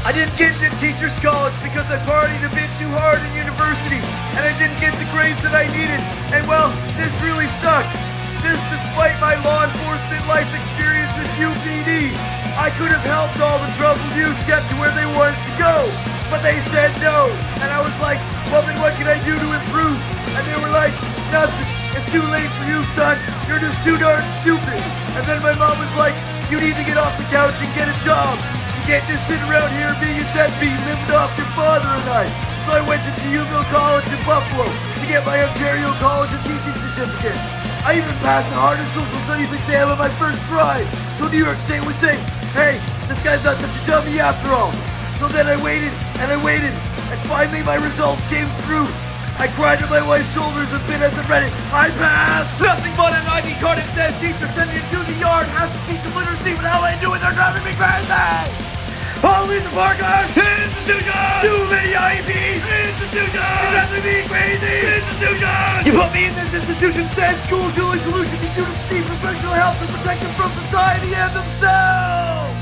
I didn't get into teacher's college because I partied a bit too hard in university, and I didn't get the grades that I needed, and well, this really sucked. This despite my law enforcement life experience with UPD. I could have helped all the troubled youth get to where they wanted to go, but they said no, and I was like, well then what can I do to improve? And they were like, nothing, it's too late for you, son, you're just too darn stupid. And then my mom was like, you need to get off the couch and get a job. You can't just sit around here being a deadbeat living off your father and I. So I went to Unionville College in Buffalo to get my Ontario College of Teaching certificate. I even passed the hardest social studies exam on my first try. So New York State would say, hey, this guy's not such a dummy after all. So then I waited, and finally my results came through. I cried on my wife's shoulders a bit as I read it. I passed! Nothing but an ID card that says teacher send you to the yard. Has to teach them literacy, but how I do it, they're driving me crazy! Holy the parkers! Institution! Too many IEPs! Institution! You're driving me crazy! Institution! You put me in this institution, said school's the only solution. These students need professional help to protect them from society and themselves!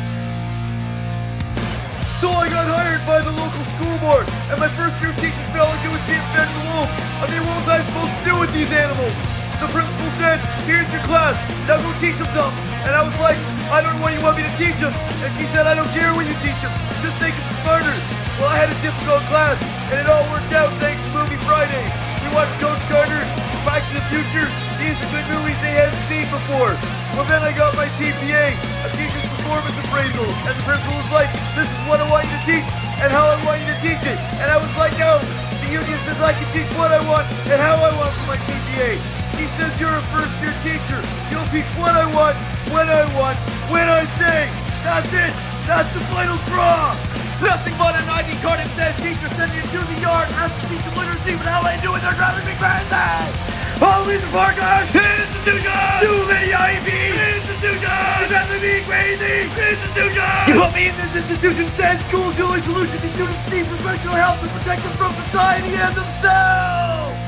So I got hired by the local school board, and my first year of teaching felt like it was being fed to the wolves. I mean, what was I supposed to do with these animals? The principal said, here's your class, now go teach them something. And I was like, I don't know what you want me to teach them. And she said, I don't care what you teach them, just make them smarter. Well, I had a difficult class, and it all worked out thanks to Movie Friday. We watched Coach Carter, Back to the Future. These are good movies they hadn't seen before. Well, then I got my TPA, a teacher's performance appraisal, and the principal was like, this is what I want you to teach, and how I want you to teach it. And I was like, no, the union says I can teach what I want, and how I want for my TPA. She says you're a first-year teacher. You'll teach what I want, when I want, when I say. That's it. That's the final straw. Nothing but an ID card that says teacher send you to the yard. Has to teach them literacy, but how I do it, they're driving me crazy! Holy the parkers! Institution! Too many IEPs! Institution! You're driving me crazy! Institution! You put me in this institution, said school's the only solution. These students need professional help to protect them from society and themselves!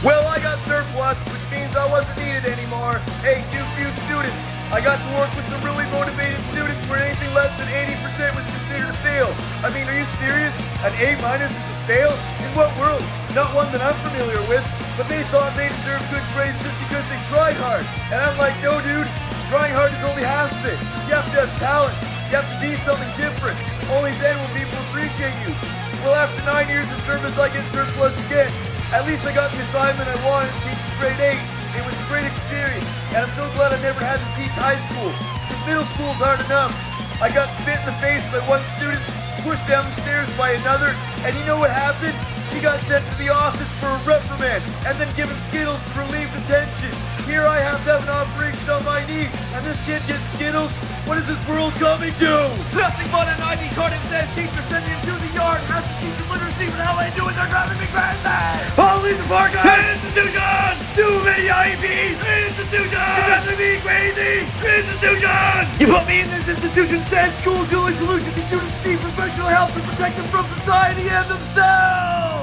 Well, I got surplus, which means I wasn't needed anymore. Hey, too few students. I got to work with some really motivated students where anything less than 80% was considered a fail. I mean, are you serious? An A- is a fail? In what world? Not one that I'm familiar with, but they thought they deserved good grades just because they tried hard. And I'm like, no dude, trying hard is only half of it. You have to have talent. You have to be something different. Only then will people appreciate you. Well, after 9 years of service, I get surplus again. At least I got the assignment I wanted to teach in grade 8. It was a great experience, and I'm so glad I never had to teach high school, because middle school's hard enough. I got spit in the face by one student, pushed down the stairs by another, and you know what happened? She got sent to the office for a reprimand, and then given Skittles to relieve the tension. Here I have to have an operation on my knee, and this kid gets Skittles? What is this world coming to? Nothing but an ID card that says teacher send you to the yard. Has to teach them literacy, but how I do it, they're driving me crazy! Holy the parkers! Institution! Too many IEPs! Institution! You're driving me crazy! Institution! You put me in this institution, said school's the only solution. These students need professional help to protect them from society and themselves!